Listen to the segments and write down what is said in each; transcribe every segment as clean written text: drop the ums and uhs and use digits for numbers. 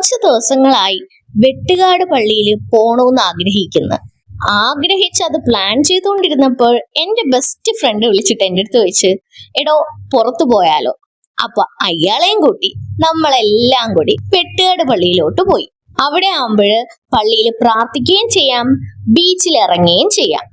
കുറച്ച് ദിവസങ്ങളായി വെട്ടുകാട് പള്ളിയിൽ പോണമെന്ന് ആഗ്രഹിച്ച് അത് പ്ലാൻ ചെയ്തുകൊണ്ടിരുന്നപ്പോൾ എന്റെ ബെസ്റ്റ് ഫ്രണ്ട് വിളിച്ചിട്ട് എൻ്റെ അടുത്ത് ചോദിച്ച്, എടോ പുറത്തു പോയാലോ? അപ്പൊ അയാളെയും കൂട്ടി നമ്മളെല്ലാം കൂടി വെട്ടുകാട് പള്ളിയിലോട്ട് പോയി. അവിടെ ആകുമ്പോൾ പള്ളിയിൽ പ്രാർത്ഥിക്കുകയും ചെയ്യാം, ബീച്ചിൽ ഇറങ്ങുകയും ചെയ്യാം.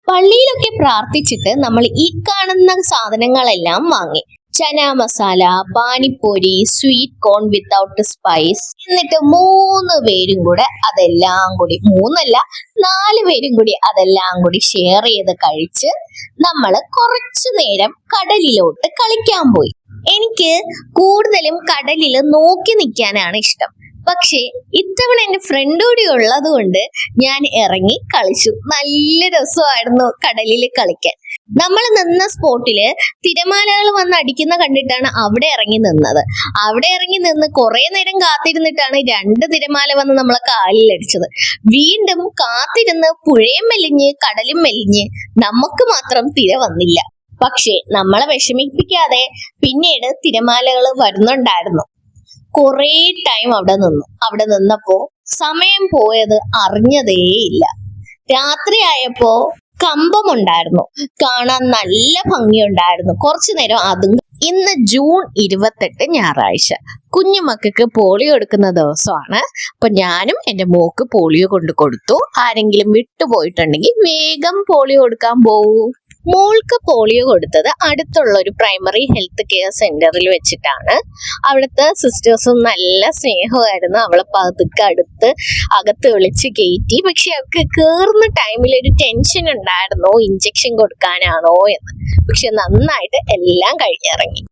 പള്ളിയിലൊക്കെ പ്രാർത്ഥിച്ചിട്ട് നമ്മൾ ഈ കാണുന്ന സാധനങ്ങളെല്ലാം വാങ്ങി. Chana masala, panipuri, sweet corn without spice. എന്നിട്ട് 3 പേരും കൂടെ അതെല്ലാം കൂടി, 3 അല്ല 4 പേരും കൂടി അതെല്ലാം കൂടി ഷെയർ ചെയ്ത് കഴിച്ച് നമ്മൾ കുറച്ചു നേരം കടലിലോട്ട് കളിക്കാൻ പോയി. എനിക്ക് കൂടുതലും കടലിൽ നോക്കി നിൽക്കാനാണ് ഇഷ്ടം. പക്ഷേ ഇത്തവണ എന്റെ ഫ്രണ്ട് കൂടി ഉള്ളത് കൊണ്ട് ഞാൻ ഇറങ്ങി കളിച്ചു. നല്ല രസമായിരുന്നു കടലിൽ കളിക്കാൻ. നമ്മൾ നിന്ന സ്പോട്ടില് തിരമാലകൾ വന്ന് അടിക്കുന്ന കണ്ടിട്ടാണ് അവിടെ ഇറങ്ങി നിന്നത്. അവിടെ ഇറങ്ങി നിന്ന് കുറെ നേരം കാത്തിരുന്നിട്ടാണ് 2 തിരമാല വന്ന് നമ്മളെ കാലിലടിച്ചത്. വീണ്ടും കാത്തിരുന്ന് പുഴയും മെലിഞ്ഞ് കടലും മെലിഞ്ഞ് നമുക്ക് മാത്രം തിര വന്നില്ല. പക്ഷേ നമ്മളെ വിഷമിപ്പിക്കാതെ പിന്നീട് തിരമാലകൾ വരുന്നുണ്ടായിരുന്നു. കുറേ ടൈം അവിടെ നിന്നപ്പോ സമയം പോയത് അറിഞ്ഞതേയില്ല. രാത്രിയായപ്പോ കമ്പമുണ്ടായിരുന്നു, കാണാൻ നല്ല ഭംഗിയുണ്ടായിരുന്നു. കുറച്ചു നേരം അതും. ഇന്ന് ജൂൺ 28 ഞായറാഴ്ച, കുഞ്ഞുമക്കൾക്ക് പോളിയോ എടുക്കുന്ന ദിവസമാണ്. അപ്പൊ ഞാനും എൻ്റെ മോക്ക് പോളിയോ കൊടുത്തു. ആരെങ്കിലും വിട്ടുപോയിട്ടുണ്ടെങ്കിൽ വേഗം പോളിയോ കൊടുക്കാൻ പോവൂ. മോൾക്ക് പോളിയോ കൊടുത്തത് അടുത്തുള്ള ഒരു പ്രൈമറി ഹെൽത്ത് കെയർ സെന്ററിൽ വെച്ചിട്ടാണ്. അവിടുത്തെ സിസ്റ്റേഴ്സും നല്ല സ്നേഹമായിരുന്നു. അവളെ പതുക്കെ അകത്ത് വിളിച്ച് കയറ്റി. പക്ഷെ അവൾക്ക് കയറുന്ന ടൈമിൽ ഒരു ടെൻഷൻ ഉണ്ടായിരുന്നു, ഇഞ്ചക്ഷൻ കൊടുക്കാനാണോ എന്ന്. പക്ഷെ നന്നായിട്ട് എല്ലാം കഴിഞ്ഞിറങ്ങി.